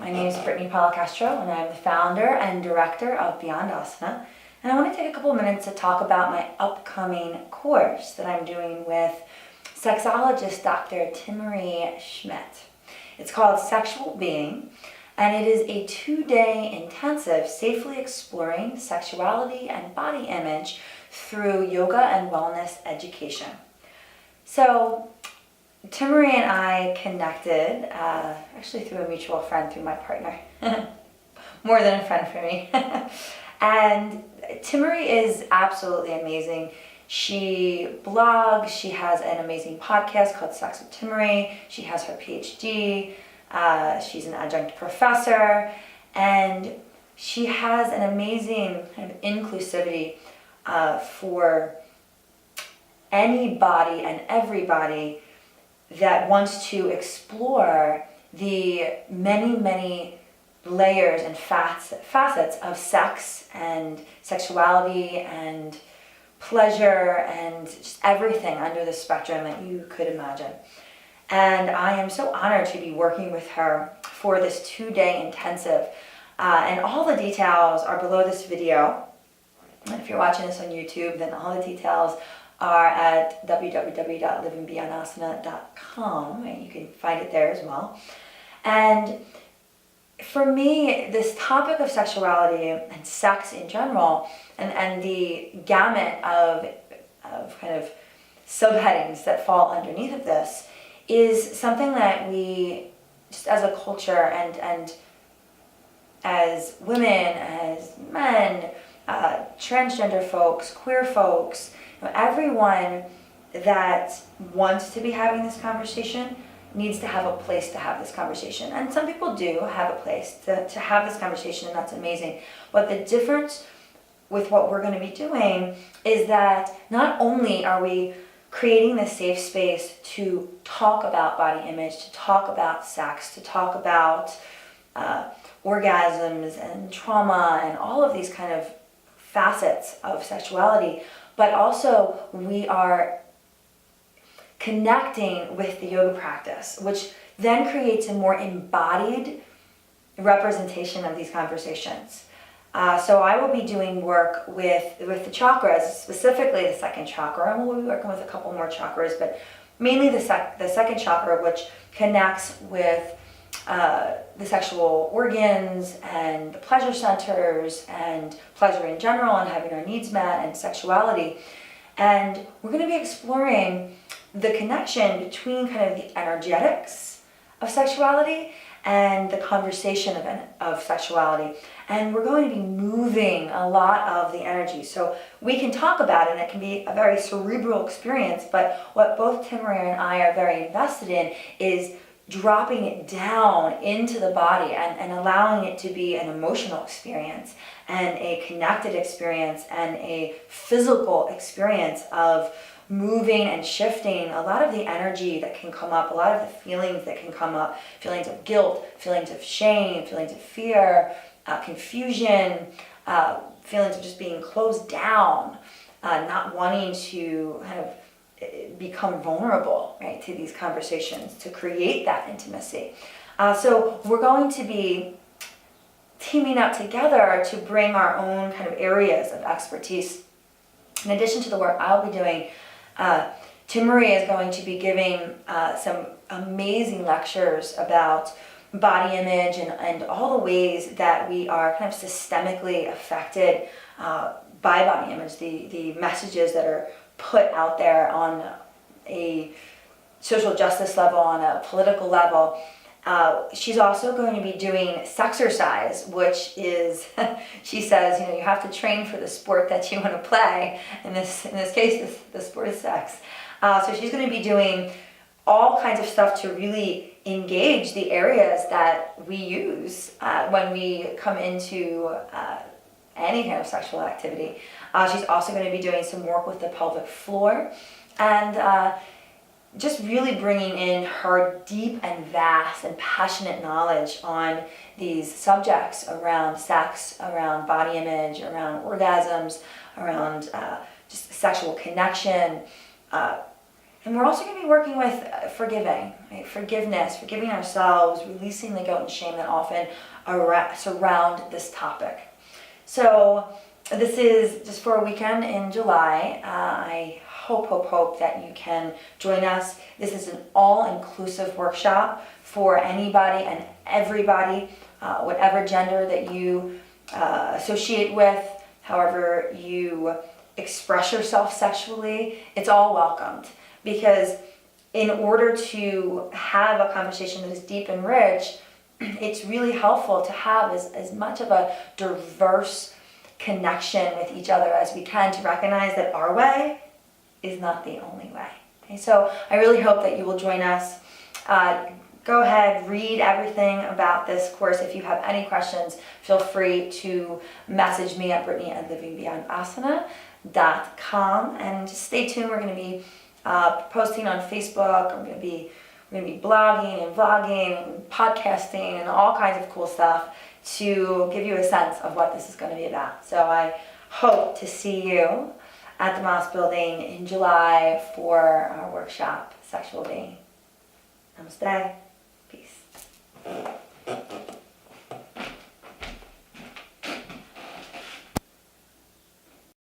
My name is Brittany Policastro, and I'm the founder and director of Beyond Asana. And I want to take a couple of minutes to talk about my upcoming course that I'm doing with sexologist Dr. Timaree Schmidt. It's called Sexual Being, and it is a 2-day intensive safely exploring sexuality and body image through yoga and wellness education. So Timaree and I connected, actually through a mutual friend, through my partner. More than a friend for me. And Timaree is absolutely amazing. She blogs, she has an amazing podcast called Sex with Timaree, she has her PhD, she's an adjunct professor, and she has an amazing kind of inclusivity for anybody and everybody that wants to explore the many layers and facets of sex and sexuality and pleasure and just everything under the spectrum that you could imagine. And I am so honored to be working with her for this 2-day intensive. And all the details are below this video. And if you're watching this on YouTube, then all the details are at www.livingbeyondasana.com, and you can find it there as well. And for me, this topic of sexuality and sex in general, and the gamut of kind of subheadings that fall underneath of this, is something that we, just as a culture and as women, as men, transgender folks, queer folks, everyone that wants to be having this conversation needs to have a place to have this conversation. And some people do have a place to have this conversation, and that's amazing. But the difference with what we're going to be doing is that not only are we creating this safe space to talk about body image, to talk about sex, to talk about orgasms and trauma and all of these kind of facets of sexuality, but also we are connecting with the yoga practice, which then creates a more embodied representation of these conversations. So I will be doing work with the chakras, specifically the second chakra, and we'll be working with a couple more chakras, but mainly the second chakra, which connects with the sexual organs and the pleasure centers and pleasure in general and having our needs met and sexuality. And we're going to be exploring the connection between kind of the energetics of sexuality and the conversation of sexuality. And we're going to be moving a lot of the energy. So we can talk about it, and it can be a very cerebral experience, but what both Timaree and I are very invested in is dropping it down into the body and allowing it to be an emotional experience and a connected experience and a physical experience of moving and shifting a lot of the energy that can come up, a lot of the feelings that can come up, feelings of guilt, feelings of shame, feelings of fear, confusion, feelings of just being closed down, not wanting to kind of become vulnerable, right, to these conversations, to create that intimacy. So we're going to be teaming up together to bring our own kind of areas of expertise. In addition to the work I'll be doing, Timaree is going to be giving some amazing lectures about body image and all the ways that we are kind of systemically affected by body image, the messages that are put out there on a social justice level, on a political level. She's also going to be doing sexercise, which is, she says, you have to train for the sport that you want to play. In this case, the sport is sex. So she's going to be doing all kinds of stuff to really engage the areas that we use when we come into any kind of sexual activity. She's also going to be doing some work with the pelvic floor and just really bringing in her deep and vast and passionate knowledge on these subjects around sex, around body image, around orgasms, around just sexual connection, And we're also going to be working with forgiving, right? Forgiveness, forgiving ourselves, releasing the guilt and shame that often surround this topic. So this is just for a weekend in July. I hope that you can join us. This is an all-inclusive workshop for anybody and everybody, whatever gender that you associate with, however you express yourself sexually, it's all welcomed. Because in order to have a conversation that is deep and rich, it's really helpful to have as much of a diverse connection with each other as we can, to recognize that our way is not the only way. Okay, so I really hope that you will join us. Go ahead, read everything about this course. If you have any questions, feel free to message me at Brittany@livingbeyondasana.com, and just stay tuned. We're going to be posting on Facebook. We're going to be blogging and vlogging and podcasting and all kinds of cool stuff to give you a sense of what this is going to be about. So I hope to see you at the Moss Building in July for our workshop, Sexual Being. Namaste. Peace.